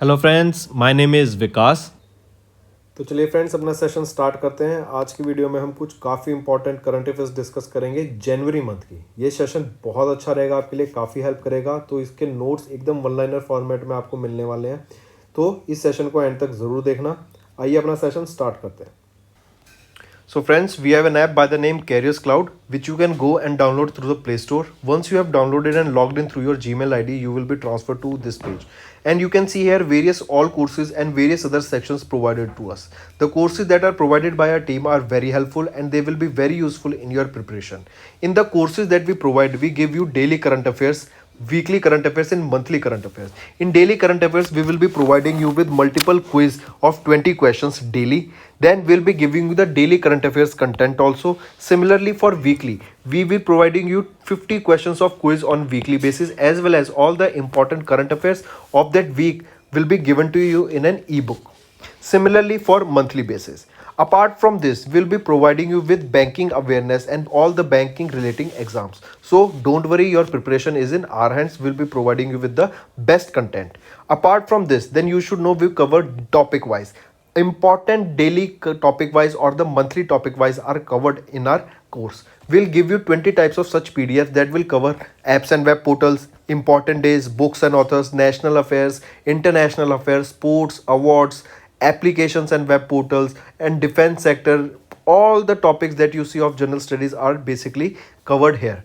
Hello friends, my name is Vikas. तो चलिए friends अपना सेशन स्टार्ट करते हैं। आज की वीडियो में हम कुछ काफ़ी इंपॉर्टेंट करंट अफेयर्स डिस्कस करेंगे जनवरी मंथ की। ये सेशन बहुत अच्छा रहेगा, आपके लिए काफ़ी हेल्प करेगा। तो इसके नोट्स एकदम वन लाइनर फॉर्मेट में आपको मिलने वाले हैं, तो इस सेशन को एंड तक ज़रूर देखना। आइए अपना सेशन स्टार्ट करते हैं। So friends, we have an app by the name Careers Cloud, which you can go and download through the Play Store. Once you have downloaded and logged in through your Gmail ID, you will be transferred to this page. And you can see here various all courses and various other sections provided to us. The courses that are provided by our team are very helpful and they will be very useful in your preparation. In the courses that we provide, we give you daily current affairs, weekly current affairs and monthly current affairs. In daily current affairs, we will be providing you with multiple quiz of 20 questions daily. Then we'll be giving you the daily current affairs content also. Similarly for weekly, we will providing you 50 questions of quiz on weekly basis, as well as all the important current affairs of that week will be given to you in an ebook. Similarly for monthly basis. Apart from this, we'll be providing you with banking awareness and all the banking relating exams. So don't worry, your preparation is in our hands. We'll be providing you with the best content. Apart from this, then you should know we've covered topic wise. Important daily topic wise or the monthly topic wise are covered in our course. We'll give you 20 types of such PDFs that will cover apps and web portals, important days, books and authors, national affairs, international affairs, sports, awards, applications and web portals, and defense sector. All the topics that you see of general studies are basically covered here.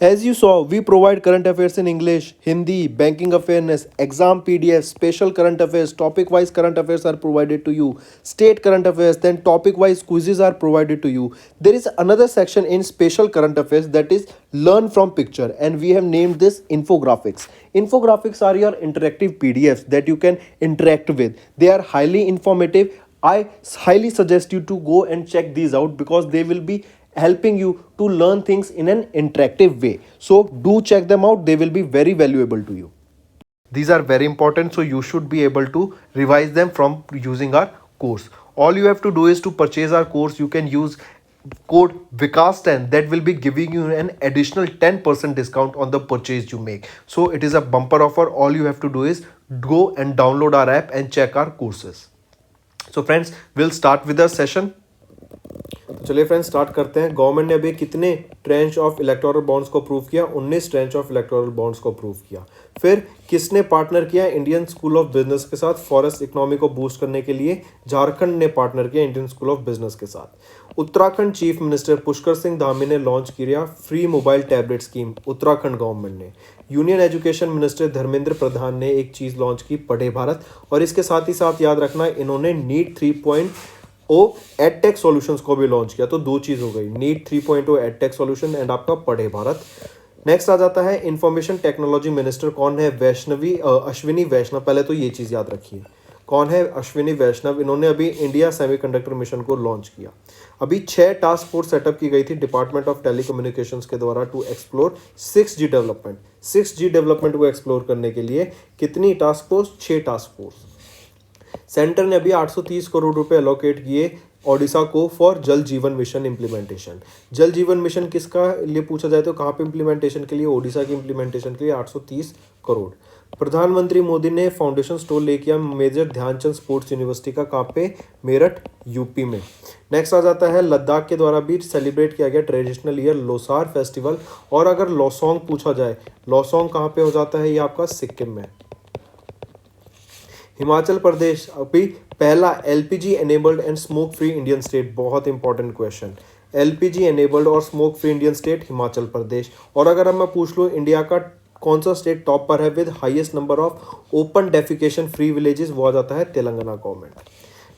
As you saw, we provide current affairs in English, Hindi, banking awareness, exam PDF, special current affairs, topic wise current affairs are provided to you, state current affairs, then topic wise quizzes are provided to you. There is another section in special current affairs, that is learn from picture, and we have named this infographics. Infographics are your interactive PDFs that you can interact with. They are highly informative. I highly suggest you to go and check these out because they will be helping you to learn things in an interactive way. So do check them out, they will be very valuable to you. These are very important, so you should be able to revise them from using our course. All you have to do is to purchase our course. You can use code Vikas10, that will be giving you an additional 10% discount on the purchase you make. So it is a bumper offer. All you have to do is go and download our app and check our courses. So friends, we'll start with the session. तो चलिए friends start करते हैं। Government ने अभी कितने trench of electoral bonds को approve किया? 19 trench of electoral bonds को अप्रूव किया। फिर किसने पार्टनर किया इंडियन स्कूल ऑफ बिजनेस के साथ? फॉरेस्ट इकोनॉमी को बूस्ट करने के लिए झारखंड ने पार्टनर किया इंडियन स्कूल ऑफ बिजनेस के साथ। उत्तराखंड चीफ मिनिस्टर पुष्कर सिंह धामी ने लॉन्च किया free mobile tablet scheme, Uttarakhand government ने। यूनियन एजुकेशन मिनिस्टर धर्मेंद्र प्रधान ने एक चीज़ लॉन्च की, पढ़े भारत। और इसके साथ ही साथ याद रखना, इन्होंने नीट 3.0 एडटेक सॉल्यूशंस को भी लॉन्च किया। तो दो चीज़ हो गई, नीट 3.0 एडटेक सॉल्यूशन एंड आपका पढ़े भारत। नेक्स्ट आ जाता है इंफॉर्मेशन टेक्नोलॉजी मिनिस्टर कौन है? अश्विनी वैष्णव। पहले तो ये चीज़ याद रखिए, कौन है अश्विनी वैष्णव? इन्होंने अभी इंडिया सेमीकंडक्टर मिशन को लॉन्च किया। अभी 6 टास्क फोर्स सेटअप की गई थी डिपार्टमेंट ऑफ टेलीकम्युनिकेशंस के द्वारा to explore 6G development. 6G development को एक्सप्लोर करने के लिए कितनी task force? 6 task force. Centre ने अभी 830 करोड़ रुपए अलोकेट किए ओडिशा को फॉर जल जीवन मिशन इम्प्लीमेंटेशन। जल जीवन मिशन किसका लिए पूछा जाए तो कहाँ पे इम्प्लीमेंटेशन के लिए? ओडिशा की इम्प्लीमेंटेशन के लिए 830 करोड़। प्रधानमंत्री मोदी ने फाउंडेशन स्टोर ले किया मेजर ध्यानचंद स्पोर्ट्स यूनिवर्सिटी का, कहाँ पे? मेरठ, यूपी में। नेक्स्ट आ जाता है लद्दाख के द्वारा भी सेलिब्रेट किया गया ट्रेडिशनल ईयर लोसार फेस्टिवल। और अगर लॉसोंग पूछा जाए, लॉसोंग कहाँ पे हो जाता है? ये आपका सिक्किम में। हिमाचल प्रदेश अभी पहला LPG enabled and smoke free Indian state. बहुत इंपॉर्टेंट क्वेश्चन, एलपीजी एनेबल्ड और smoke free Indian state Himachal Pradesh. और अगर मैं पूछ लूँ इंडिया का कौन सा स्टेट टॉप पर है with highest number of open defecation free villages, वो आ जाता है Telangana government.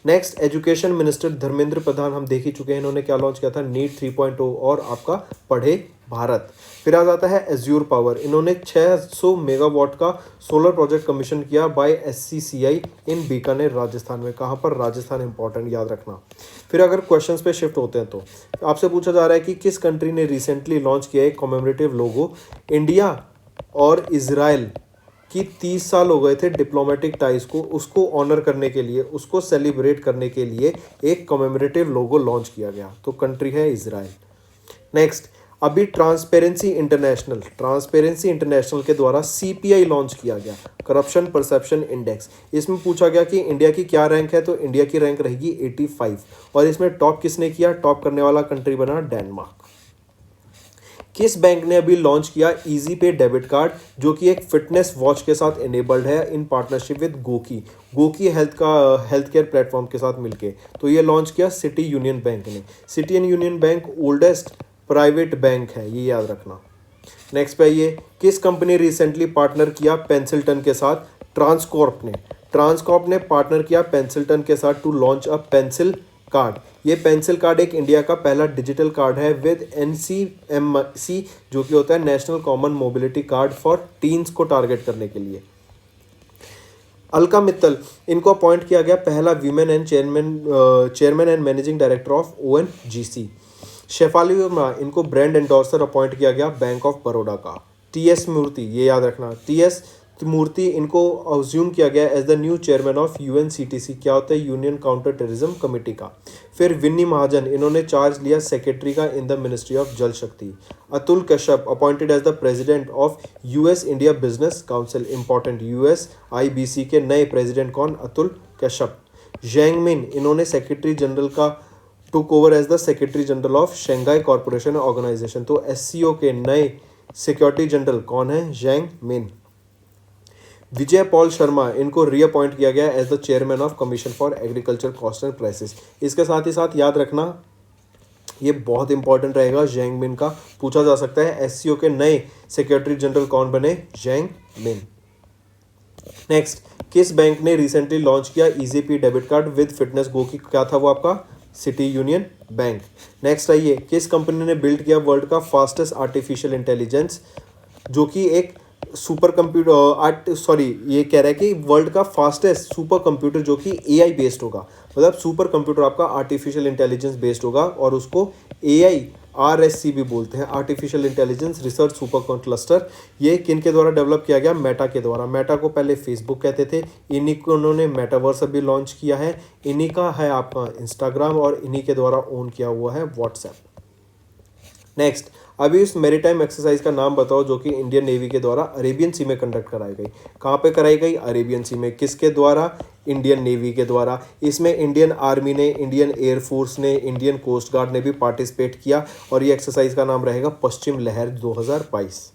Next education minister Dharmendra Pradhan, हम देख ही चुके हैं, इन्होंने क्या लॉन्च किया था? नीट 3.0 और आपका पढ़े भारत। फिर आ जाता है एज्यूर पावर, इन्होंने 600 मेगावाट का सोलर प्रोजेक्ट कमीशन किया बाय एससीसीआई इन बीकानेर राजस्थान में। कहाँ पर? राजस्थान, इंपॉर्टेंट याद रखना। फिर अगर क्वेश्चंस पे शिफ्ट होते हैं तो आपसे पूछा जा रहा है कि किस कंट्री ने रिसेंटली लॉन्च किया एक कॉमेमोरेटिव लोगो? इंडिया और इजराइल कि 30 साल हो गए थे डिप्लोमेटिक टाइज को, उसको ऑनर करने के लिए, उसको सेलिब्रेट करने के लिए एक कॉमेमोरेटिव लोगो लॉन्च किया गया। तो कंट्री है इजराइल। नेक्स्ट अभी ट्रांसपेरेंसी इंटरनेशनल के द्वारा सीपीआई लॉन्च किया गया, करप्शन परसेप्शन इंडेक्स। इसमें पूछा गया कि इंडिया की क्या रैंक है, तो इंडिया की रैंक रहेगी 85। और इसमें टॉप किसने किया, टॉप करने वाला कंट्री बना डेनमार्क। किस बैंक ने अभी लॉन्च किया इजी पे डेबिट कार्ड, जो कि एक फिटनेस वॉच के साथ इनेबल्ड है in partnership with Goki health care platform के साथ मिलके। तो ये लॉन्च किया सिटी यूनियन बैंक ने। City union bank oldest private bank है, ये याद रखना। नेक्स्ट पे ये, किस कंपनी रिसेंटली पार्टनर किया पेंसिल्टन के साथ, ट्रांसकॉर्प ने पार्टनर किया पेंसिल्टन के साथ to launch a pencil card. ये पेंसिल कार्ड एक इंडिया का पहला डिजिटल कार्ड है विद NCMC, जो कि होता है national common mobility card for teens को टारगेट करने के लिए। अलका मित्तल, इनको अपॉइंट किया गया पहला women and chairman and managing director of ONGC। Shefali Verma, इनको ब्रांड एंडोर्सर अपॉइंट किया गया बैंक ऑफ बड़ौदा का। TS मूर्ति, ये याद रखना, TS मूर्ति इनको अज्यूम किया गया as the new chairman of UNCTC, क्या होता है, यूनियन काउंटर टेररिज्म कमेटी का। फिर विन्नी महाजन, इन्होंने चार्ज लिया सेक्रेटरी का in the ministry of Jal Shakti. Atul Kashyap appointed as the president of US India business council, important, USIBC के नए प्रेसिडेंट कौन, अतुल कश्यप। जैंग मिन, इन्होंने सेक्रेटरी जनरल का took over as the secretary general of Shanghai corporation organisation. तो SCO के नए सिक्योरिटी जनरल कौन है, जैंग मिन। विजय पॉल शर्मा, इनको रीअपॉइंट किया गया as the chairman of commission for agriculture cost and prices. इसके साथ ही साथ याद रखना, ये बहुत इंपॉर्टेंट रहेगा, जैंग मिन का पूछा जा सकता है। SCO के नए सेक्रेटरी जनरल कौन बने, जैंग मिन। नेक्स्ट, किस बैंक ने रिसेंटली लॉन्च किया इजी पे डेबिट कार्ड विद फिटनेस गो की, क्या था वो आपका, सिटी यूनियन बैंक। नेक्स्ट आइए, किस कंपनी ने बिल्ड किया वर्ल्ड का फास्टेस्ट आर्टिफिशियल इंटेलिजेंस, जो कि एक सुपर कंप्यूटर ये कह रहा है कि वर्ल्ड का फास्टेस्ट सुपर कंप्यूटर जो कि AI बेस्ड होगा, मतलब सुपर कंप्यूटर आपका आर्टिफिशियल इंटेलिजेंस बेस्ड होगा, और उसको AI RSC भी बोलते हैं, artificial intelligence research super cluster. ये किन के द्वारा डेवलप किया गया, मेटा के द्वारा। मेटा को पहले फेसबुक कहते थे, इन्हीं को उन्होंने मेटावर्स अभी लॉन्च किया है, इन्हीं का है आपका इंस्टाग्राम, और इन्हीं के द्वारा ओन किया हुआ है व्हाट्सएप। नेक्स्ट, अभी इस मेरीटाइम एक्सरसाइज का नाम बताओ जो कि इंडियन नेवी के द्वारा अरेबियन सी में कंडक्ट कराई गई। कहाँ पे कराई गई, अरेबियन सी में। किसके द्वारा, इंडियन नेवी के द्वारा। इसमें इंडियन आर्मी ने, इंडियन एयरफोर्स ने, इंडियन कोस्ट गार्ड ने भी पार्टिसिपेट किया, और ये एक्सरसाइज का नाम रहेगा पश्चिम लहर 2022।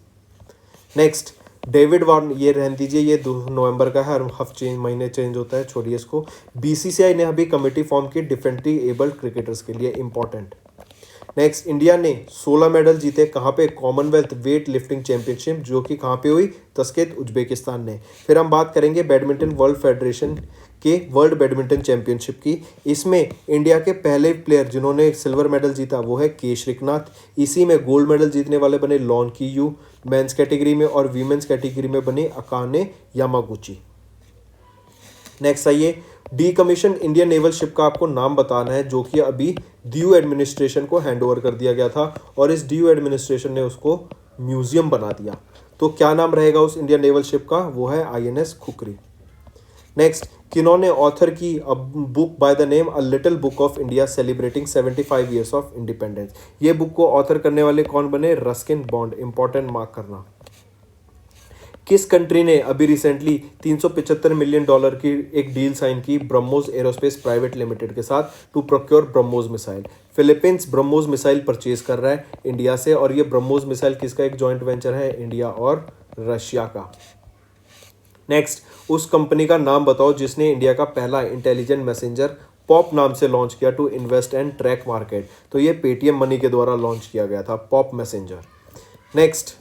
नेक्स्ट, डेविड वार्न, ये रहने दीजिए, ये 2 नवंबर का है, हर हफ्ते महीने चेंज होता है, छोड़िए इसको। BCCI ने अभी कमेटी फॉर्म की डिफरेंटली एबल्ड क्रिकेटर्स के लिए, इंपॉर्टेंट। नेक्स्ट, इंडिया ने 16 मेडल जीते, कहाँ पे, कॉमनवेल्थ वेट लिफ्टिंग चैंपियनशिप, जो कि कहाँ पे हुई, तस्केत उज्बेकिस्तान ने। फिर हम बात करेंगे बैडमिंटन वर्ल्ड फेडरेशन के वर्ल्ड बैडमिंटन चैंपियनशिप की। इसमें इंडिया के पहले प्लेयर जिन्होंने सिल्वर मेडल जीता वो है के श्रीनाथ। इसी में गोल्ड मेडल जीतने वाले बने लॉन की यू मेंस कैटेगरी में, और वीमेंस कैटेगरी में बने अकाने यामागुची। नेक्स्ट आइए, डीकमीशन इंडियन नेवल शिप का आपको नाम बताना है, जो कि अभी दीव एडमिनिस्ट्रेशन को हैंडओवर कर दिया गया था, और इस दीव एडमिनिस्ट्रेशन ने उसको म्यूजियम बना दिया। तो क्या नाम रहेगा उस इंडियन नेवल शिप का, वो है INS खुखरी। नेक्स्ट, किन्होंने ऑथर की a book by the name a little book of India celebrating 75 years of independence. ये बुक को ऑथर करने वाले कौन बने, रस्किन बॉन्ड, इंपॉर्टेंट मार्क करना। किस कंट्री ने अभी रिसेंटली $375 मिलियन की एक डील साइन की ब्रह्मोस एरोस्पेस प्राइवेट लिमिटेड के साथ to procure BrahMos missile. Philippines BrahMos missile purchase कर रहा है इंडिया से, और ये ब्रह्मोस मिसाइल किसका एक जॉइंट वेंचर है, इंडिया और रशिया का। नेक्स्ट, उस कंपनी का नाम बताओ जिसने इंडिया का पहला इंटेलिजेंट मैसेंजर पॉप नाम से लॉन्च किया to invest and track market. तो ये पेटीएम मनी के द्वारा लॉन्च किया गया था, पॉप मैसेंजर। नेक्स्ट,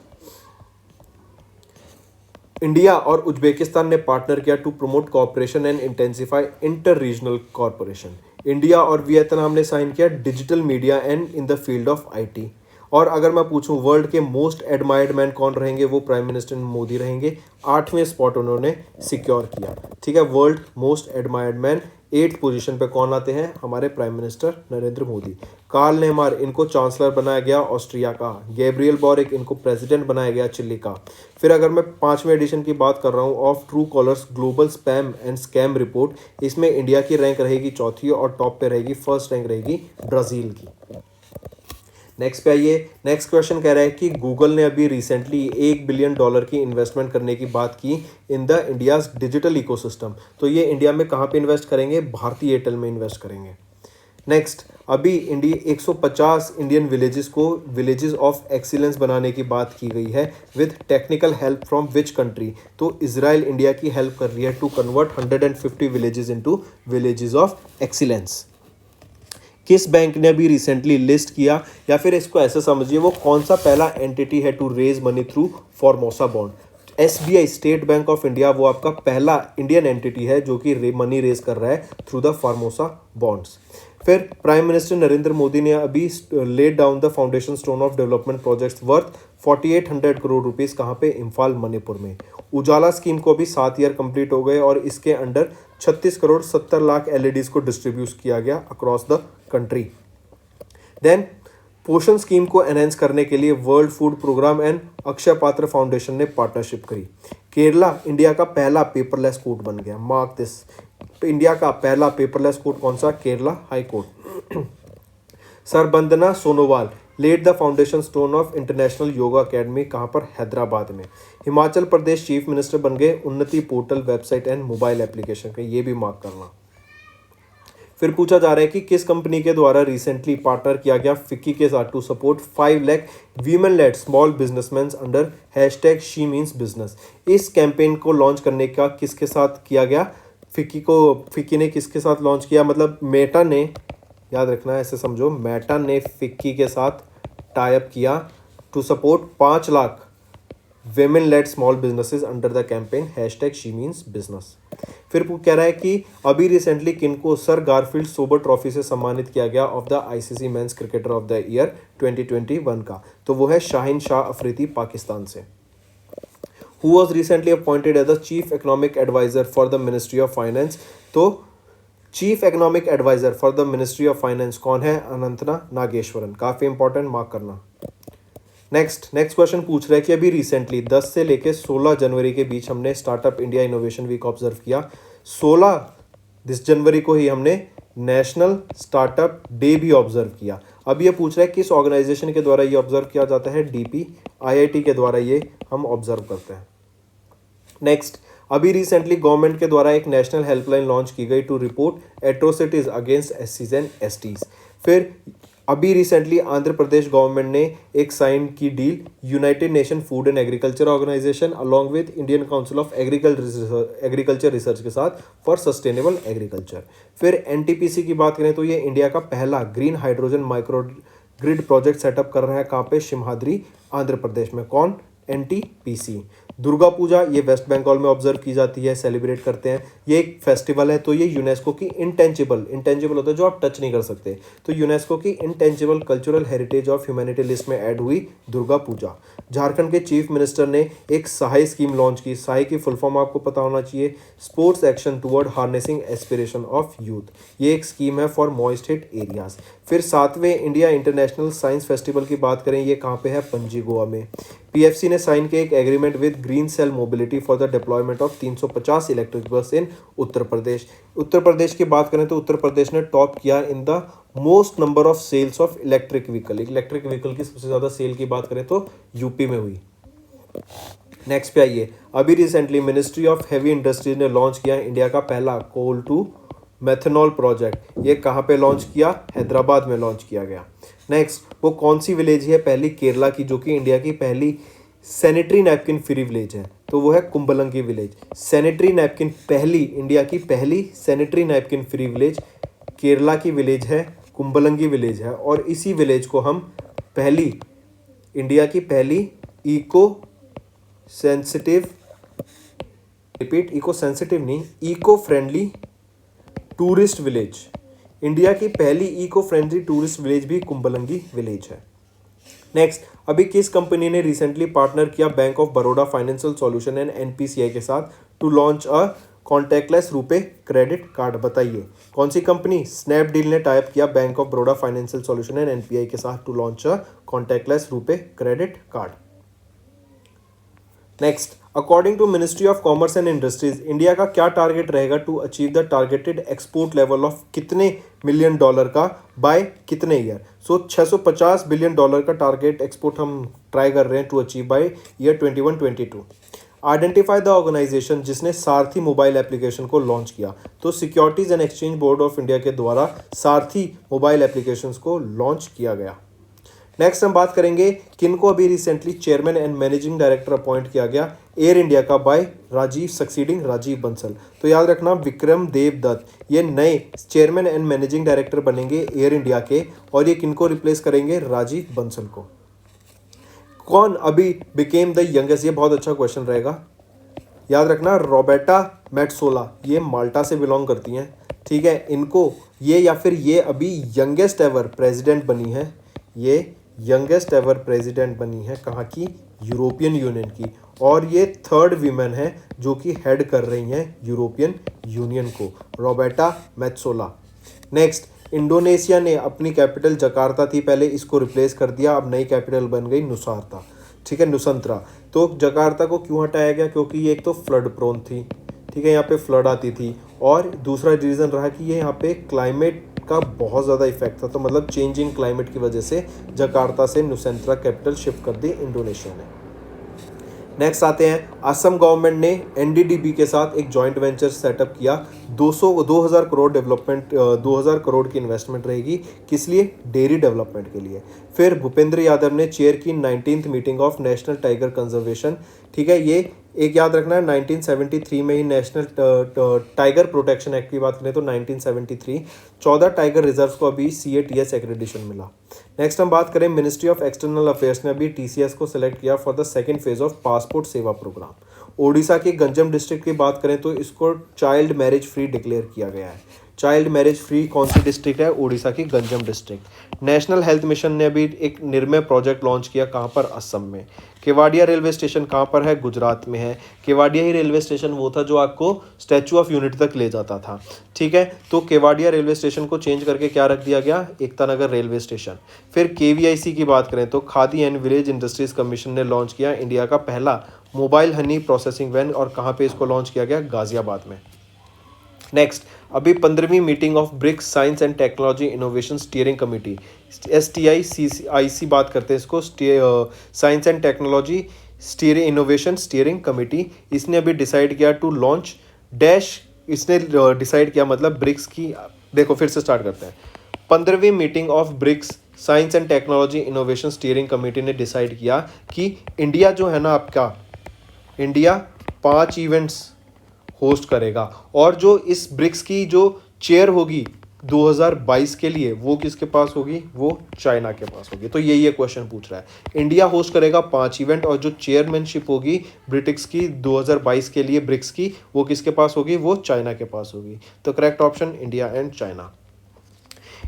इंडिया और उज्बेकिस्तान ने पार्टनर किया to promote cooperation and intensify inter regional corporation. India और वियतनाम ने साइन किया digital media and in the field of IT। और अगर मैं पूछूं वर्ल्ड के मोस्ट एडमायर्ड मैन कौन रहेंगे, वो प्राइम मिनिस्टर मोदी रहेंगे। 8वें स्पॉट उन्होंने सिक्योर किया। ठीक है, world most admired man 8 position पे कौन आते हैं, हमारे prime minister Narendra Modi. Karl Nehammer, इनको चांसलर बनाया गया ऑस्ट्रिया का। गैब्रियल बॉरिक, इनको प्रेसिडेंट बनाया गया चिली का। फिर अगर मैं 5वें एडिशन की बात कर रहा हूँ of true callers global spam and scam report, इसमें इंडिया की रैंक रहेगी 4थी, और टॉप पे रहेगी, फर्स्ट रैंक रहेगी ब्राज़ील की। नेक्स्ट पे आइए, नेक्स्ट क्वेश्चन कह रहा है कि गूगल ने अभी रिसेंटली $1 बिलियन की इन्वेस्टमेंट करने की बात की in the India's digital ecosystem. तो ये इंडिया में कहाँ पे इन्वेस्ट करेंगे? भारती एयरटेल में इन्वेस्ट करेंगे। नेक्स्ट, अभी इंडिया 150 इंडियन विलेजेस को विलेजेस ऑफ एक्सीलेंस बनाने की बात की गई है with technical help from which country? तो इजराइल इंडिया की हेल्प कर रही है to convert 150 villages into villages of excellence. किस बैंक ने अभी रिसेंटली लिस्ट किया, या फिर इसको ऐसे समझिए वो कौन सा पहला एंटिटी है to raise money through Formosa bond? SBI state bank of India वो आपका पहला इंडियन एंटिटी है जो कि मनी रेज कर रहा है थ्रू द फॉर्मोसा बॉन्ड्स। फिर प्राइम मिनिस्टर नरेंद्र मोदी ने अभी laid down the foundation stone of development projects worth 4800 crore rupees कहाँ पे? इम्फाल मणिपुर में। उजाला स्कीम को अभी 7 ईयर कंप्लीट हो गए और इसके अंडर 36 करोड़ 70 लाख LEDs को डिस्ट्रीब्यूट किया गया across the country. Then Poshan scheme को एनहेंस करने के लिए world food programme and Akshaya Patra foundation ने पार्टनरशिप करी। केरला इंडिया का पहला पेपरलेस कोर्ट बन गया। मार्क दिस, इंडिया का पहला पेपरलेस कोर्ट कौन सा? Kerala high court. Sarbananda Sonowal laid the foundation stone of international yoga academy कहाँ पर? हैदराबाद में। हिमाचल प्रदेश चीफ मिनिस्टर बन गए उन्नति portal website and mobile application का, ये भी मार्क करना। फिर पूछा जा रहा है कि किस कंपनी के द्वारा रिसेंटली पार्टनर किया गया फिक्की के साथ to support 5 lakh women led small businessman under hashtag she means business. इस कैंपेन को लॉन्च करने का किसके साथ किया गया? फिक्की ने किसके साथ लॉन्च किया? मतलब मेटा ने, याद रखना है ऐसे समझो, मेटा ने फिक्की के साथ टाइप किया to support 5 lakh women led small businesses under the campaign hashtag she means business। फिर वो कह रहा है कि अभी रिसेंटली किनको सर गारफील्ड सोबर ट्रॉफी से सम्मानित किया गया of the ICC men's cricketer of the year 2021 का? तो वो है शाहिन शाह अफरीदी पाकिस्तान से। Who was recently appointed as the chief economic adviser for the ministry of finance? तो chief economic adviser for the ministry of finance कौन है? अनंतना नागेश्वरन। काफ़ी इंपॉर्टेंट, मार्क करना। नेक्स्ट क्वेश्चन पूछ रहा है कि अभी रिसेंटली 10 से लेकर 16 जनवरी के बीच हमने startup India innovation week observe किया। 16 जनवरी को ही हमने नेशनल स्टार्टअप डे भी ऑब्जर्व किया। अब ये पूछ रहा है किस ऑर्गेनाइजेशन के द्वारा ये ऑब्जर्व किया जाता है? DPIIT के द्वारा ये हम ऑब्जर्व करते हैं। नेक्स्ट, अभी रिसेंटली गवर्नमेंट के द्वारा एक नेशनल हेल्पलाइन लॉन्च की गई to report atrocities against SCs and STs। फिर अभी रिसेंटली आंध्र प्रदेश गवर्नमेंट ने एक साइन की deal United Nation food and agriculture organisation along with Indian council of agriculture research के साथ फॉर सस्टेनेबल एग्रीकल्चर। फिर NTPC की बात करें तो ये इंडिया का पहला green hydrogen micro grid project setup कर रहा है। कहाँ पे? सिमहाद्री आंध्र प्रदेश में। कौन? NTPC। दुर्गा पूजा ये वेस्ट बंगाल में ऑब्जर्व की जाती है, सेलिब्रेट करते हैं। ये एक फेस्टिवल है, तो ये यूनेस्को की इंटेंजिबल होता है जो आप टच नहीं कर सकते, तो यूनेस्को की intangible cultural heritage of humanity list में ऐड हुई दुर्गा पूजा। झारखंड के चीफ मिनिस्टर ने एक सहाय स्कीम लॉन्च की। सहाय की फुल फॉर्म आपको पता होना चाहिए, sports action toward harnessing aspiration of youth. ये एक स्कीम है फॉर मॉइस्ट हिट एरियाज। फिर 7वें इंडिया इंटरनेशनल साइंस फेस्टिवल की बात करें, ये कहाँ पे है? पणजी, गोवा में। PFC ने साइन किया एक agreement with green cell mobility for the deployment of 350 electric bus in Uttar Pradesh. Uttar Pradesh की बात करें तो उत्तर प्रदेश ने टॉप किया in the most number of sales of electric vehicle. Electric vehicle की सबसे ज़्यादा सेल की बात करें तो यूपी में हुई। नेक्स्ट पे आइए, अभी recently ministry of heavy industries ने लॉन्च किया इंडिया का पहला कोल टू मेथनॉल प्रोजेक्ट। ये कहाँ पे लॉन्च किया? हैदराबाद में लॉन्च किया गया। नेक्स्ट, वो कौन सी विलेज है पहली केरला की जो कि इंडिया की पहली सैनिटरी नैपकिन फ्री विलेज है? तो वो है कुंबलंगी विलेज। सैनिटरी नैपकिन पहली, इंडिया की पहली sanitary napkin free village Kerala की विलेज है, कुंबलंगी विलेज है। और इसी विलेज को हम पहली, इंडिया की पहली इको सेंसिटिव नहीं, eco friendly tourist village, India की पहली इको फ्रेंडली टूरिस्ट विलेज भी कुंबलंगी विलेज है। नेक्स्ट, अभी किस कंपनी ने रिसेंटली पार्टनर किया bank of Baroda financial solution and NPCI के साथ to launch a contactless RuPay credit card? बताइए कौन सी कंपनी? स्नैपडील ने टाइप किया bank of Baroda financial solution and NPCI के साथ to launch a contactless RuPay credit card. Next, according to ministry of commerce and industries, India का क्या टारगेट रहेगा to achieve the targeted export level of कितने million dollar का by कितने year? So 650 billion dollar का target export हम try कर रहे हैं to achieve by year 21-22। Identify the organisation जिसने सारथी मोबाइल एप्लीकेशन को लॉन्च किया। तो securities and exchange board of India के द्वारा सारथी मोबाइल एप्लीकेशंस को लॉन्च किया गया। नेक्स्ट हम बात करेंगे किनको अभी recently chairman and managing director appoint किया गया एयर इंडिया का बाय राजीव सक्सीडिंग राजीव बंसल। तो याद रखना विक्रम देव दत्त ये नए चेयरमैन एंड मैनेजिंग डायरेक्टर बनेंगे एयर इंडिया के, और ये किनको रिप्लेस करेंगे? राजीव बंसल को। कौन अभी बिकेम द यंगेस्ट? ये बहुत अच्छा क्वेश्चन रहेगा, याद रखना रॉबर्टा मेट्सोला, ये माल्टा से बिलोंग करती हैं, ठीक है। इनको ये या फिर ये अभी यंगेस्ट एवर प्रेसिडेंट बनी है, ये यंगेस्ट एवर प्रेसिडेंट बनी है कहाँ की? यूरोपियन यूनियन की, और ये थर्ड वीमेन है जो कि हेड कर रही हैं यूरोपियन यूनियन को, रॉबर्टा मेट्सोला। नेक्स्ट, इंडोनेशिया ने अपनी कैपिटल जकार्ता थी पहले, इसको रिप्लेस कर दिया, अब नई कैपिटल बन गई नुसारता, ठीक है, नुसंतरा। तो जकार्ता को क्यों हटाया गया? क्योंकि ये एक तो फ्लड प्रोन थी, ठीक है, यहाँ पे फ्लड आती थी, और दूसरा रीज़न रहा कि ये यहाँ पे क्लाइमेट का बहुत ज़्यादा इफेक्ट था, तो मतलब चेंजिंग क्लाइमेट की वजह से जकार्ता से नुसेंट्रा कैपिटल शिफ्ट कर दी इंडोनेशिया ने। नेक्स्ट आते हैं, असम गवर्नमेंट ने एनडीडीबी के साथ एक जॉइंट वेंचर सेटअप किया, 2000 करोड़ डेवलपमेंट 2000 करोड़ की इन्वेस्टमेंट रहेगी, किस लिए? डेयरी डेवलपमेंट के लिए। फिर भूपेंद्र यादव ने चेयर की 19th meeting of national tiger conservation, ठीक है, ये एक याद रखना है 1973 में ही नेशनल टाइगर प्रोटेक्शन एक्ट की बात करें तो 1973 14 टाइगर रिजर्व को अभी CATS एक्रेडिशन मिला। नेक्स्ट हम बात करें, मिनिस्ट्री ऑफ एक्सटर्नल अफेयर्स ने अभी TCS को सिलेक्ट किया for the second phase of passport सेवा प्रोग्राम। ओडिशा के गंजम डिस्ट्रिक्ट की बात करें तो इसको चाइल्ड मैरिज फ्री डिक्लेयर किया गया है। चाइल्ड मैरिज फ्री कौन सी डिस्ट्रिक्ट है? ओडिशा की Ganjam district. National health mission ने अभी एक निर्मय प्रोजेक्ट लॉन्च किया, कहाँ पर? असम में। केवाडिया रेलवे स्टेशन कहाँ पर है? गुजरात में है। केवाडिया ही रेलवे स्टेशन वो था जो आपको स्टैचू ऑफ यूनिटी तक ले जाता था, ठीक है। तो केवाडिया रेलवे स्टेशन को चेंज करके क्या रख दिया गया? Ekta Nagar railway station. फिर KVIC की बात करें तो khadi and village industries commission ने लॉन्च किया इंडिया का पहला मोबाइल हनी प्रोसेसिंग वैन, और कहाँ पे इसको लॉन्च किया गया? गाजियाबाद में। नेक्स्ट, अभी 15वीं meeting of BRICS science and technology innovation steering committee, STICC बात करते हैं इसको, science and technology innovation steering committee, इसने अभी डिसाइड किया टू लॉन्च डैश, इसने डिसाइड किया मतलब ब्रिक्स की, देखो फिर से स्टार्ट करते हैं। 15वीं meeting of BRICS science and technology innovation steering committee ने डिसाइड किया कि इंडिया जो है ना आपका, इंडिया 5 इवेंट्स होस्ट करेगा, और जो इस ब्रिक्स की जो चेयर होगी 2022 के लिए वो किसके पास होगी? वो चाइना के पास होगी। तो यही ये क्वेश्चन पूछ रहा है, इंडिया होस्ट करेगा 5 इवेंट, और जो चेयरमैनशिप होगी ब्रिक्स की 2022 के लिए ब्रिक्स की, वो किसके पास होगी? वो चाइना के पास होगी। तो correct option India and China.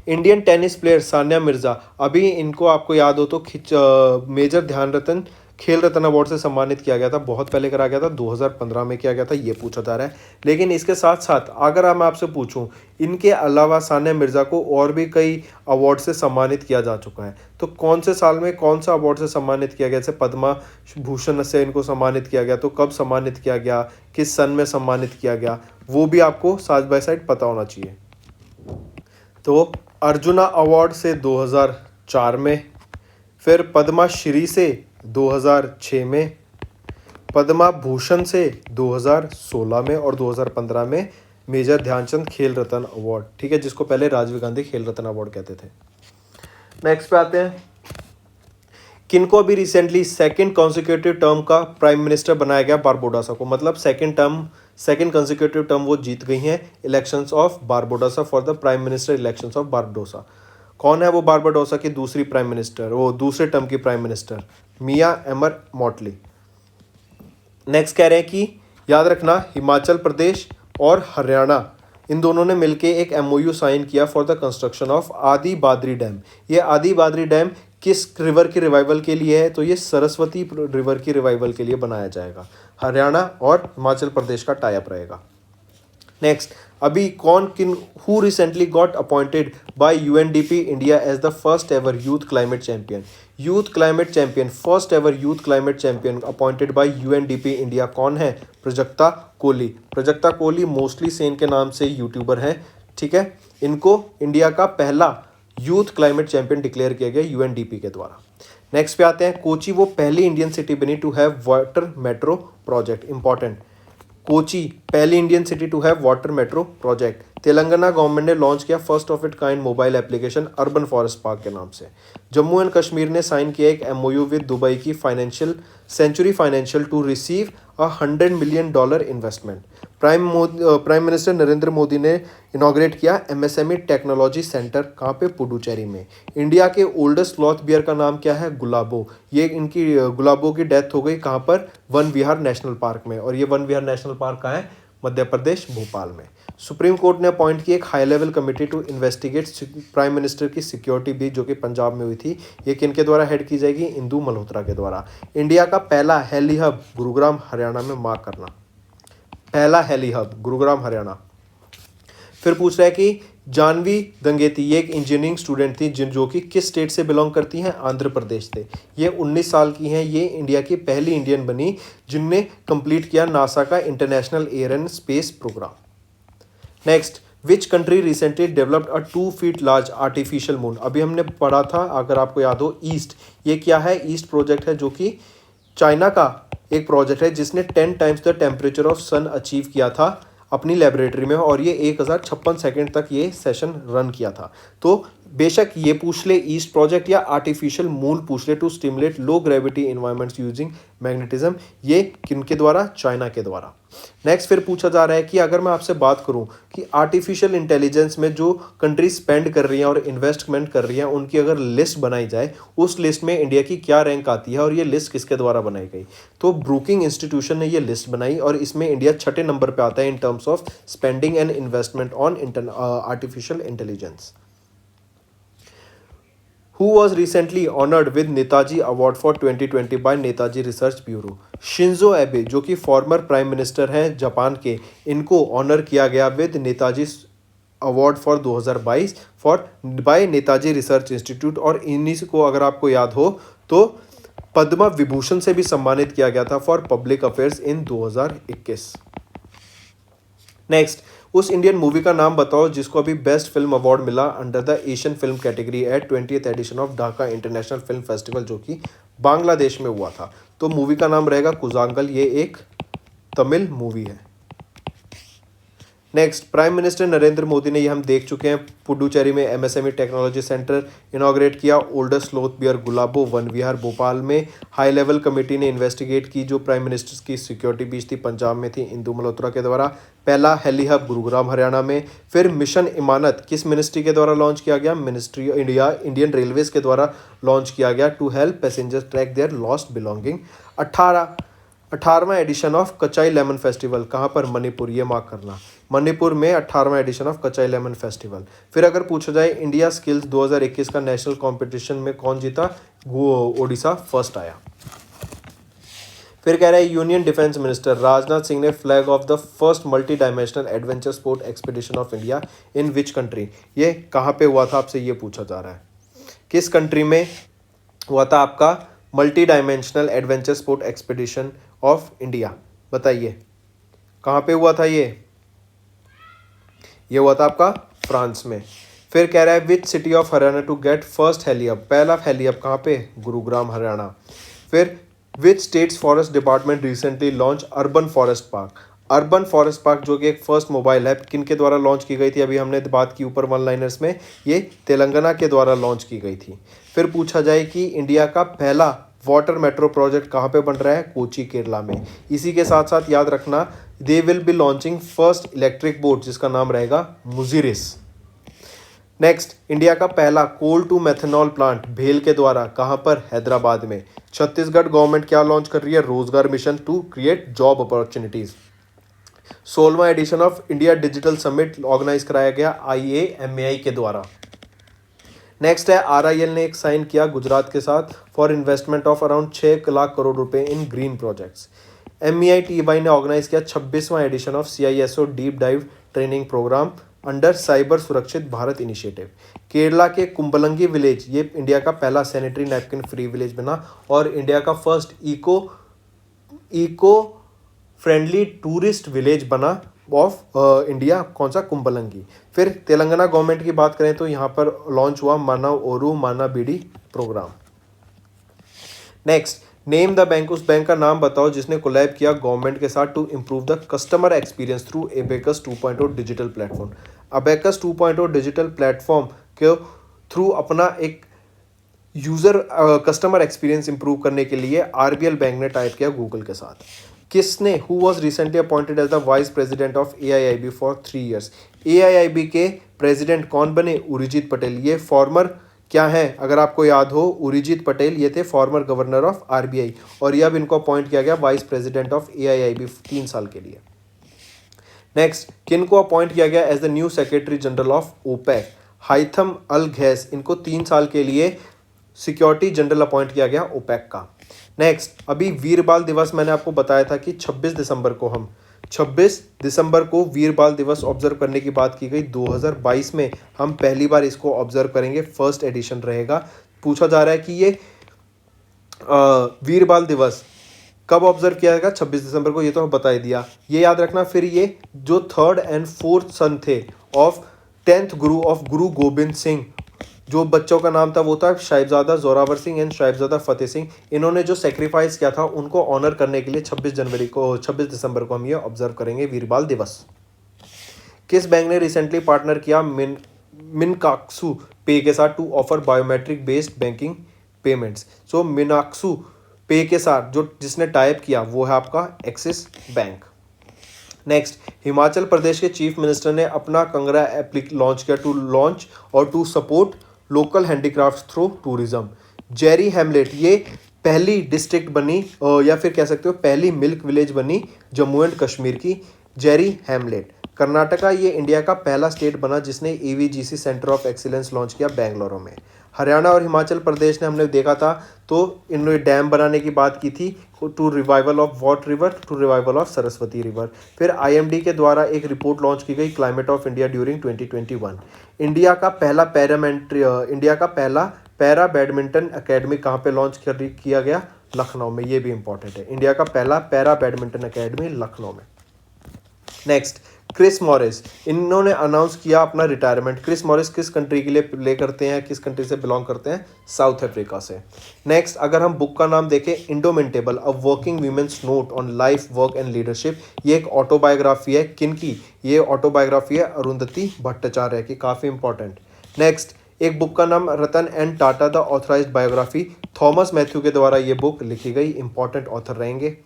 Indian tennis player Sania Mirza, अभी इनको आपको याद हो तो मेजर ध्यानरत्न खेल रत्न अवार्ड से सम्मानित किया गया था, बहुत पहले करा गया था, 2015 में किया गया था, ये पूछा जा रहा है। लेकिन इसके साथ साथ अगर मैं आपसे पूछूं, इनके अलावा सानिया मिर्जा को और भी कई अवार्ड से सम्मानित किया जा चुका है, तो कौन से साल में कौन सा अवार्ड से सम्मानित किया गया? जैसे पद्मा भूषण से इनको सम्मानित किया गया, तो कब सम्मानित किया गया, किस सन में सम्मानित किया गया, वो भी आपको साइड बाय साइड पता होना चाहिए। तो अर्जुना अवार्ड से 2004 में, फिर पद्मा श्री से 2006 में, पद्मा भूषण से 2016 में, और 2015 में मेजर ध्यानचंद खेल रत्न अवार्ड, ठीक है, जिसको पहले राजीव गांधी खेल रत्न अवार्ड कहते थे। नेक्स्ट पे आते हैं, किनको अभी रिसेंटली सेकंड कॉन्सिक्यूटिव टर्म का प्राइम मिनिस्टर बनाया गया? बारबोडासा को, मतलब सेकंड कॉन्सिक्यूटिव टर्म वो जीत गई हैं elections of Barbados for the prime minister elections of Barbados. कौन है वो बारबाडोसा की दूसरी प्राइम मिनिस्टर, वो दूसरे टर्म की प्राइम मिनिस्टर? मिया एमर मॉटली। नेक्स्ट कह रहे हैं कि याद रखना हिमाचल प्रदेश और हरियाणा इन दोनों ने मिलकर एक MOU साइन किया फॉर द कंस्ट्रक्शन ऑफ आदि बादरी डैम। ये आदि बादरी डैम किस रिवर की रिवाइवल के लिए है? तो ये सरस्वती रिवर की रिवाइवल के लिए बनाया जाएगा। हरियाणा और हिमाचल प्रदेश का टाई अप रहेगा। नेक्स्ट, अभी कौन किन who recently got appointed by UNDP India as the first ever youth climate champion, youth climate champion, first ever youth climate champion appointed by UNDP India कौन है? प्रजक्ता कोहली। प्रजक्ता कोहली मोस्टली सेन के नाम से YouTuber हैं, ठीक है। इनको इंडिया का पहला यूथ क्लाइमेट चैंपियन डिक्लेयर किया गया यूएनडीपी के द्वारा। नेक्स्ट पे आते हैं, कोची वो पहली इंडियन सिटी बनी to have water metro project. Important, Kochi पहली Indian city to have water metro project. Telangana government ने लॉन्च किया first of it kind mobile application urban forest park के नाम से। जम्मू एंड कश्मीर ने साइन किया एक एमओयू विद दुबई की financial centre financial to receive $100 million investment. Prime minister Narendra Modi ने इनॉग्रेट किया एमएसएमई टेक्नोलॉजी सेंटर, कहाँ पे? पुडुचेरी में। इंडिया के ओल्डेस्ट स्लॉथ बियर का नाम क्या है? गुलाबो। ये इनकी गुलाबो की डेथ हो गई कहाँ पर? वन विहार नेशनल पार्क में। और ये वन विहार नेशनल पार्क कहाँ है? मध्य प्रदेश, भोपाल में। सुप्रीम कोर्ट ने अपॉइंट की एक high level committee to investigate prime minister की सिक्योरिटी ब्रीच जो कि पंजाब में हुई थी। ये किनके द्वारा हेड की जाएगी? इंदु मल्होत्रा के द्वारा। इंडिया का पहला हेली हब गुरुग्राम हरियाणा में, मार्क करना, पहला हेली हब गुरुग्राम हरियाणा। फिर पूछ रहा है कि जानवी दंगेती ये एक इंजीनियरिंग स्टूडेंट थी जो कि किस स्टेट से बिलोंग करती हैं? आंध्र प्रदेश से। ये 19 साल की हैं। ये इंडिया की पहली इंडियन बनी जिनने कंप्लीट किया नासा का international air and space programme. Next, which country recently developed a 2 feet large artificial moon. अभी हमने पढ़ा था, अगर आपको याद हो, ईस्ट। ये क्या है? ईस्ट प्रोजेक्ट है जो कि चाइना का एक प्रोजेक्ट है जिसने 10 times the temperature of sun achieve किया था अपनी लेबोरेटरी में, और ये 1056 सेकेंड तक ये सेशन रन किया था। तो बेशक ये पूछ ले ईस्ट प्रोजेक्ट या आर्टिफिशियल मून पूछ ले to stimulate low gravity environments using magnetism, ये किनके द्वारा? चाइना के द्वारा। नेक्स्ट फिर पूछा जा रहा है कि अगर मैं आपसे बात करूं कि आर्टिफिशियल इंटेलिजेंस में जो कंट्री स्पेंड कर रही हैं और इन्वेस्टमेंट कर रही हैं उनकी अगर लिस्ट बनाई जाए, उस लिस्ट में इंडिया की क्या रैंक आती है और ये लिस्ट किसके द्वारा बनाई गई? तो ब्रूकिंग इंस्टीट्यूशन ने ये लिस्ट बनाई और इसमें इंडिया 6ठे नंबर पे आता है in terms of spending and investment on artificial intelligence. Who was recently honored with Netaji award for 2020 by Netaji research bureau? Shinzo Abe जो कि फॉर्मर प्राइम मिनिस्टर हैं जापान के, इनको ऑनर किया गया with Netaji award for 2022 for by Netaji research institute. और इन्हीं को अगर आपको याद हो तो पद्म विभूषण से भी सम्मानित किया गया था for public affairs in 2021। Next, उस इंडियन मूवी का नाम बताओ जिसको अभी बेस्ट फिल्म अवार्ड मिला under the Asian film category at 20th edition of Dhaka international film festival जो कि बांग्लादेश में हुआ था। तो मूवी का नाम रहेगा कुजांगल। ये एक तमिल मूवी है। Next, prime minister Narendra Modi ने, ये हम देख चुके हैं, पुडुचेरी में एमएसएमई टेक्नोलॉजी सेंटर इनॉग्रेट किया। ओल्डेस्ट स्लोथ बियर गुलाबो वन विहार भोपाल में। हाई लेवल कमेटी ने इन्वेस्टिगेट की जो प्राइम मिनिस्टर की सिक्योरिटी बीच थी पंजाब में थी इंदु मल्होत्रा के द्वारा। पहला हेली हब गुरुग्राम हरियाणा में। फिर मिशन इमानत किस मिनिस्ट्री के द्वारा लॉन्च किया गया? मिनिस्ट्री इंडिया इंडियन रेलवेज के द्वारा लॉन्च किया गया to help passengers track their lost belonging. 18वां edition of Kachai lemon festival कहाँ पर? मणिपुर। ये मार्क करना, मणिपुर में 18वां edition of Kachai lemon festival. फिर अगर पूछा जाए इंडिया स्किल्स 2021 का नेशनल कंपटीशन में कौन जीता? ओडिशा फर्स्ट आया। फिर कह रहा है union defence minister Rajnath Singh ने flag off the first multi dimensional adventure sport expedition of India in which country? ये कहाँ पे हुआ था? आपसे ये पूछा जा रहा है किस कंट्री में हुआ था आपका multi dimensional adventure sport expedition of India? बताइए कहाँ पे हुआ था? ये हुआ था आपका फ्रांस में। फिर कह रहा है which city of Haryana to get first heli hub? पहला हेली हब कहाँ पे? गुरुग्राम हरियाणा। फिर which states forest department recently launch urban forest park? Urban forest park जो कि एक फर्स्ट मोबाइल ऐप किन के द्वारा लॉन्च की गई थी? अभी हमने बात की ऊपर वन लाइनर्स में, ये तेलंगाना के द्वारा लॉन्च की गई थी। फिर पूछा जाए कि इंडिया का पहला वाटर मेट्रो प्रोजेक्ट कहाँ पे बन रहा है? कोची केरला में। इसी के साथ साथ याद रखना they will be launching first electric boat जिसका नाम रहेगा मुजिरिस। नेक्स्ट, इंडिया का पहला कोल टू मेथनॉल प्लांट भेल के द्वारा कहाँ पर? हैदराबाद में। छत्तीसगढ़ गवर्नमेंट क्या लॉन्च कर रही है? Rozgar mission to create job opportunities. 16वां edition of India digital summit organise कराया गया IAMAI के द्वारा। नेक्स्ट है RIL ने एक साइन किया गुजरात के साथ for investment of around 6 lakh crore रुपए इन ग्रीन प्रोजेक्ट्स। MEITY ने ऑर्गेनाइज किया 26वां edition of CISO deep dive training programme under cyber Surakshit Bharat initiative. Kerala के कुंबलंगी विलेज ये इंडिया का पहला सैनिटरी नैपकिन फ्री विलेज बना और इंडिया का first eco friendly tourist village बना ऑफ इंडिया। कौन सा? कुंबलंगी। फिर तेलंगाना गवर्नमेंट की बात करें तो यहाँ पर लॉन्च हुआ माना ओरू माना बीडी programme. Next, name the bank. उस बैंक का नाम बताओ जिसने कोलैब किया गवर्नमेंट के साथ to improve the customer experience through abacus 2.0 digital platform. Abacus 2.0 digital platform के थ्रू अपना एक यूज़र कस्टमर एक्सपीरियंस इंप्रूव करने के लिए आरबीएल बैंक ने टाइप किया गूगल के साथ। किसने who was recently appointed as the vice president of AIIB for 3 years। AIIB के प्रेसिडेंट कौन बने? उर्जित पटेल। ये फॉर्मर क्या है? अगर आपको याद हो, उर्जित पटेल ये थे फॉर्मर गवर्नर ऑफ आरबीआई और ये अब इनको अपॉइंट किया गया वाइस प्रेसिडेंट ऑफ एआईआईबी 3 साल के लिए। नेक्स्ट, किन को अपॉइंट किया गया as the new secretary general of OPEC? Haitham al Ghais, इनको 3 साल के लिए सिक्योरिटी जनरल अपॉइंट किया गया ओपेक का। नेक्स्ट, अभी वीर बाल दिवस मैंने आपको बताया था कि 26 दिसंबर को वीर बाल दिवस ऑब्जर्व करने की बात की गई। 2022 में हम पहली बार इसको ऑब्जर्व करेंगे, फर्स्ट एडिशन रहेगा। पूछा जा रहा है कि ये वीर बाल दिवस कब ऑब्जर्व किया जाएगा? 26 दिसंबर को, ये तो बता ही दिया। ये याद रखना। फिर ये जो 3rd and 4th सन थे of 10th Guru of Guru Gobind Singh, जो बच्चों का नाम था वो था साहिबजादा जोरावर सिंह एंड साहिबजादा फतेह सिंह। इन्होंने जो सेक्रीफाइस किया था उनको ऑनर करने के लिए 26 दिसंबर को हम ये ऑब्जर्व करेंगे वीर बाल दिवस। किस बैंक ने रिसेंटली पार्टनर किया मिनकाक्सू पे के साथ to offer biometric based banking payments? So Minkasu pay के साथ जिसने टाइप किया वो है आपका Axis bank. Next, Himachal Pradesh के चीफ मिनिस्टर ने अपना कंगरा एप्लिक लॉन्च किया to support local handicraft through tourism. Jeri hamlet ये पहली डिस्ट्रिक्ट बनी या फिर कह सकते हो पहली मिल्क विलेज बनी जम्मू एंड कश्मीर की, जेरी हैमलेट। कर्नाटका ये इंडिया का पहला स्टेट बना जिसने EVGC centre of excellence launch किया बेंगलुरु में। हरियाणा और हिमाचल प्रदेश ने हमने देखा था तो इन्होंने डैम बनाने की बात की थी to revival of what river, to revival of Saraswati river. फिर आईएमडी के द्वारा एक रिपोर्ट लॉन्च की गई climate of India during 2021। India का पहला पैरा बैडमिंटन अकेडमी कहाँ पे लॉन्च किया गया? लखनऊ में। ये भी इंपॉर्टेंट है, इंडिया का पहला पैरा बैडमिंटन अकेडमी लखनऊ में। नेक्स्ट, क्रिस मॉरिस, इन्होंने अनाउंस किया अपना रिटायरमेंट। क्रिस मॉरिस किस कंट्री के लिए प्ले करते हैं, किस कंट्री से बिलोंग करते हैं? साउथ अफ्रीका से। नेक्स्ट, अगर हम बुक का नाम देखें, indomitable a working women's note on life work and leadership, ये एक ऑटोबायोग्राफी है। किन की? ये ऑटोबायोग्राफी है अरुंधति भट्टाचार्य की, काफ़ी इंपॉर्टेंट। नेक्स्ट, एक बुक का नाम Ratan and Tata the authorised biography, Thomas Mathew के द्वारा ये बुक लिखी गई, इंपॉर्टेंट ऑथर रहेंगे।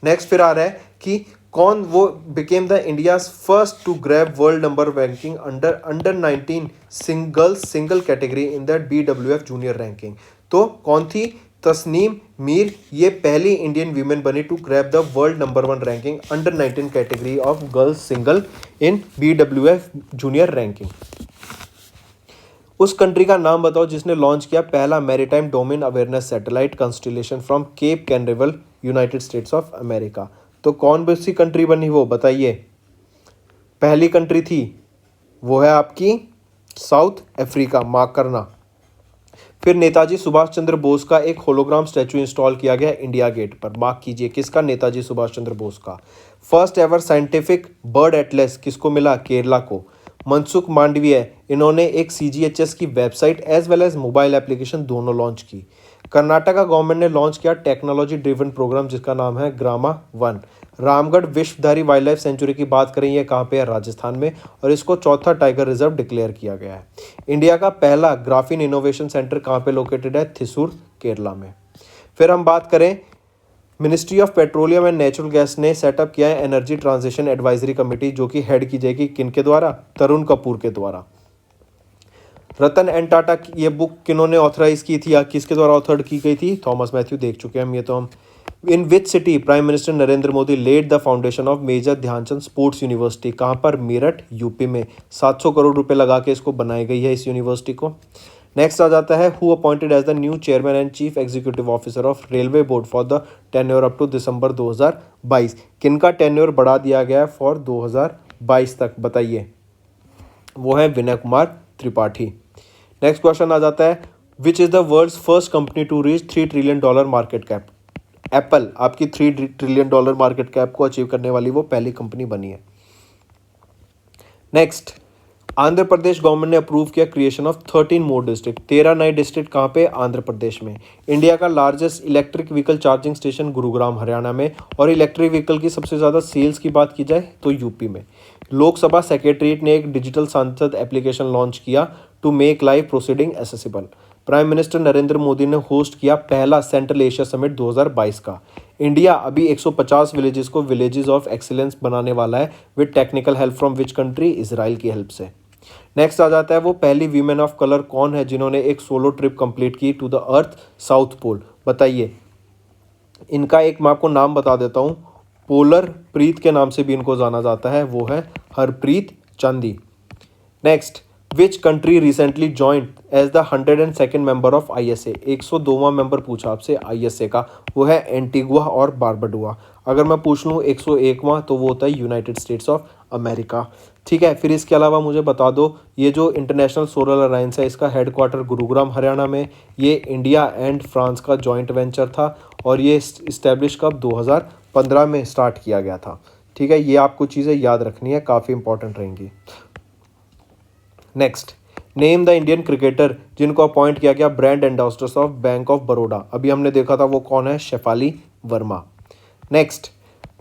नेक्स्ट फिर आ रहा है कि कौन वो became the India's first to grab world number ranking under 19 single category in the BWF junior ranking. तो कौन थी? तस्नीम मीर, ये पहली इंडियन वीमेन बनी to grab the world number 1 ranking under 19 category of girls single in BWF junior ranking. उस country का नाम बताओ जिसने लॉन्च किया पहला maritime domain awareness satellite constellation from Cape Canaveral, United States of America. तो कौन सी कंट्री बनी वो बताइए? पहली कंट्री थी वो है आपकी साउथ अफ्रीका, मार्क करना। फिर नेताजी सुभाष चंद्र बोस का एक होलोग्राम स्टैचू इंस्टॉल किया गया इंडिया गेट पर, मार्क कीजिए किसका? नेताजी सुभाष चंद्र बोस का। First ever scientific bird Atlas किसको मिला? केरला को। मनसुख मांडविया, इन्होंने एक CGHS की website as well as mobile application दोनों लॉन्च की। कर्नाटका गवर्नमेंट ने लॉन्च किया टेक्नोलॉजी ड्रिवन प्रोग्राम जिसका नाम है Grama 1। Ramgarh Vishdhari wildlife sanctuary की बात करें, ये कहाँ पे है? राजस्थान में, और इसको चौथा टाइगर रिजर्व डिक्लेयर किया गया है। इंडिया का पहला ग्राफीन इनोवेशन सेंटर कहाँ पे लोकेटेड है? थिसूर, केरला में। फिर हम बात करें, ministry of petroleum and natural gas ने सेटअप किया है एनर्जी ट्रांजिशन एडवाइजरी कमेटी, जो कि हेड की जाएगी किनके द्वारा? तरुण कपूर के द्वारा। रतन एंड टाटा ये बुक किन्होंने ऑथराइज की थी या किसके द्वारा ऑथर्ड की गई थी? थॉमस मैथ्यू, देख चुके हैं हम ये तो हम। In which city prime minister Narendra Modi laid the foundation of major Dhyan Chand sports university? कहाँ पर? मेरठ, यूपी में। 700 करोड़ रुपए लगा के इसको बनाई गई है इस यूनिवर्सिटी को। नेक्स्ट आ जाता है, who appointed as the new chairman and chief executive officer of railway board for the tenure up to December 2022? किनका टेन्योर बढ़ा दिया गया है फॉर 2022 तक, बताइए। वो है विनय कुमार त्रिपाठी। नेक्स्ट क्वेश्चन आ जाता है, which is the world's first company to reach $3 trillion market cap. Apple आपकी $3 ट्रिलियन मार्केट कैप को अचीव करने वाली वो पहली कंपनी बनी है। नेक्स्ट, आंध्र प्रदेश गवर्नमेंट ने अप्रूव किया क्रिएशन ऑफ 13 मोर डिस्ट्रिक्ट। 13 नए डिस्ट्रिक्ट कहाँ पे? आंध्र प्रदेश में। इंडिया का largest electric vehicle charging station Gurugram Haryana में। और इलेक्ट्रिक व्हीकल की सबसे ज़्यादा सेल्स की बात की जाए तो यूपी में। लोकसभा सेक्रेटरीट ने एक डिजिटल सांसद एप्लीकेशन लॉन्च किया to make live proceeding accessible. Prime minister Narendra Modi ने होस्ट किया पहला सेंट्रल एशिया समिट 2022 का। इंडिया अभी 150 विलेजेस को विलेजेस ऑफ एक्सीलेंस बनाने वाला है with technical help from which country? Israel की हेल्प से। नेक्स्ट आ जाता है, वो पहली वीमेन ऑफ कलर कौन है जिन्होंने एक सोलो ट्रिप कंप्लीट की to the earth south pole? बताइए। इनका एक मैं आपको नाम बता देता हूँ, पोलर प्रीत के नाम से भी इनको जाना जाता है, वो है Harpreet Chandi. Next, which country recently joined as the 102nd member of ISA? 102वां मेंबर पूछा आपसे ISA का, वो है एंटीगुआ और बारबडुआ। अगर मैं पूछ लूँ 101वां तो वो होता है यूनाइटेड स्टेट्स ऑफ अमेरिका। ठीक है, फिर इसके अलावा मुझे बता दो, ये जो इंटरनेशनल सोलर अलायंस है इसका हेडक्वार्टर गुरुग्राम हरियाणा में। ये इंडिया एंड फ्रांस का जॉइंट वेंचर था और ये इस्टेब्लिश कब? 2015 में स्टार्ट किया गया था। ठीक है, ये आपको चीज़ें याद रखनी है, काफ़ी इंपॉर्टेंट रहेंगी। Next, name the Indian cricketer जिनको अपॉइंट किया गया brand ambassadors of bank of Baroda. अभी हमने देखा था वो कौन है? शेफाली वर्मा। नेक्स्ट,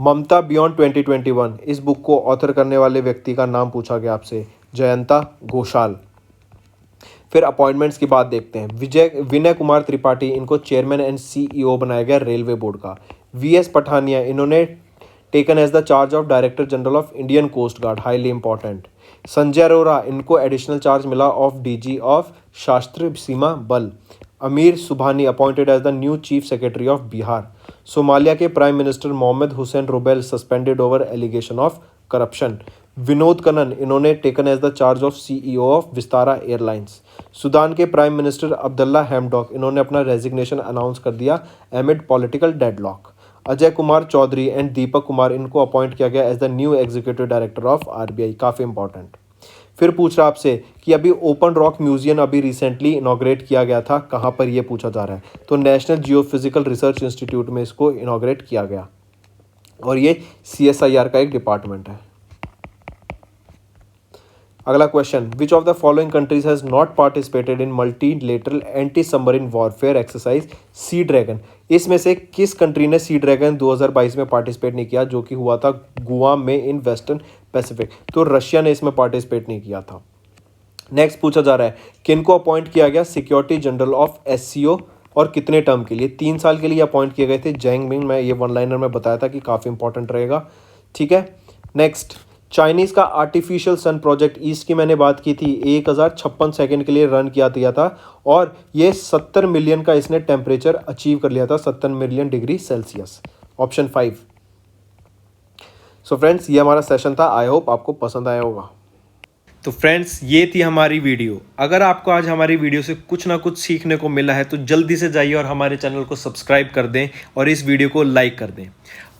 ममता बियॉन्ड 2021 इस बुक को ऑथर करने वाले व्यक्ति का नाम पूछा गया आपसे, जयंता घोषाल। फिर अपॉइंटमेंट्स की बात देखते हैं। विनय कुमार त्रिपाठी, इनको चेयरमैन एंड CEO बनाया गया रेलवे बोर्ड का। VS पठानिया, इन्होंने taken as the charge of director general of Indian coast guard, highly important. Sanjay Arora, इनको एडिशनल चार्ज मिला of DG of Shastra Seema Bal. Amir Subhani appointed as the new chief secretary of Bihar. Somalia के prime minister Mohamed Hussein Roble suspended over allegation of corruption. Vinod Kannan, इन्होंने taken as the charge of CEO of Vistara airlines. Sudan के prime minister Abdalla Hamdok, इन्होंने अपना resignation announce कर दिया amid political deadlock. Ajay Kumar Chaudhary and Deepak Kumar, इनको appoint किया गया as the new executive director of RBI, काफ़ी इंपॉर्टेंट। फिर पूछ रहा आपसे कि अभी ओपन रॉक म्यूजियम अभी रिसेंटली इनॉग्रेट किया गया था, कहाँ पर ये पूछा जा रहा है? तो नेशनल जियोफिजिकल रिसर्च इंस्टीट्यूट में इसको इनॉग्रेट किया गया और ये CSIR का एक डिपार्टमेंट है। अगला question, which of the following countries has not participated in multilateral anti submarine warfare exercise sea dragon? इसमें से किस कंट्री ने सी ड्रैगन 2022 में पार्टिसिपेट नहीं किया, जो कि हुआ था गुआम में इन वेस्टर्न पैसिफिक? तो रशिया ने इसमें पार्टिसिपेट नहीं किया था। नेक्स्ट पूछा जा रहा है, किनको अपॉइंट किया गया सिक्योरिटी जनरल ऑफ SCO और कितने टर्म के लिए? 3 साल के लिए अपॉइंट किए गए थे जैंग मिंग। मैं ये वन लाइनर में बताया था कि काफ़ी इंपॉर्टेंट रहेगा। ठीक है, नेक्स्ट, चाइनीज़ का आर्टिफिशियल सन प्रोजेक्ट ईस्ट की मैंने बात की थी, 1056 सेकेंड के लिए रन किया था और ये 70 मिलियन का इसने टेम्परेचर अचीव कर लिया था, 70 million degree Celsius. Option 5। So friends, ये हमारा सेशन था, आई होप आपको पसंद आया होगा। तो फ्रेंड्स, ये थी हमारी वीडियो। अगर आपको आज हमारी वीडियो से कुछ ना कुछ सीखने को मिला है तो जल्दी से जाइए और हमारे चैनल को सब्सक्राइब कर दें और इस वीडियो को लाइक कर दें।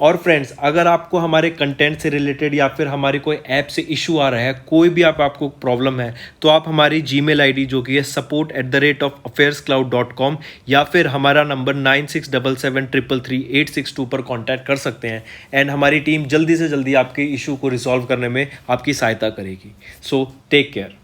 और फ्रेंड्स, अगर आपको हमारे कंटेंट से रिलेटेड या फिर हमारी कोई ऐप से इशू आ रहा है, कोई भी आपको प्रॉब्लम है, तो आप हमारी जीमेल आईडी जो कि है support@affairscloud.com या फिर हमारा नंबर 9677333862 पर कॉन्टैक्ट कर सकते हैं एंड हमारी टीम जल्दी से जल्दी आपके इशू को रिजॉल्व करने में आपकी सहायता करेगी। So take care.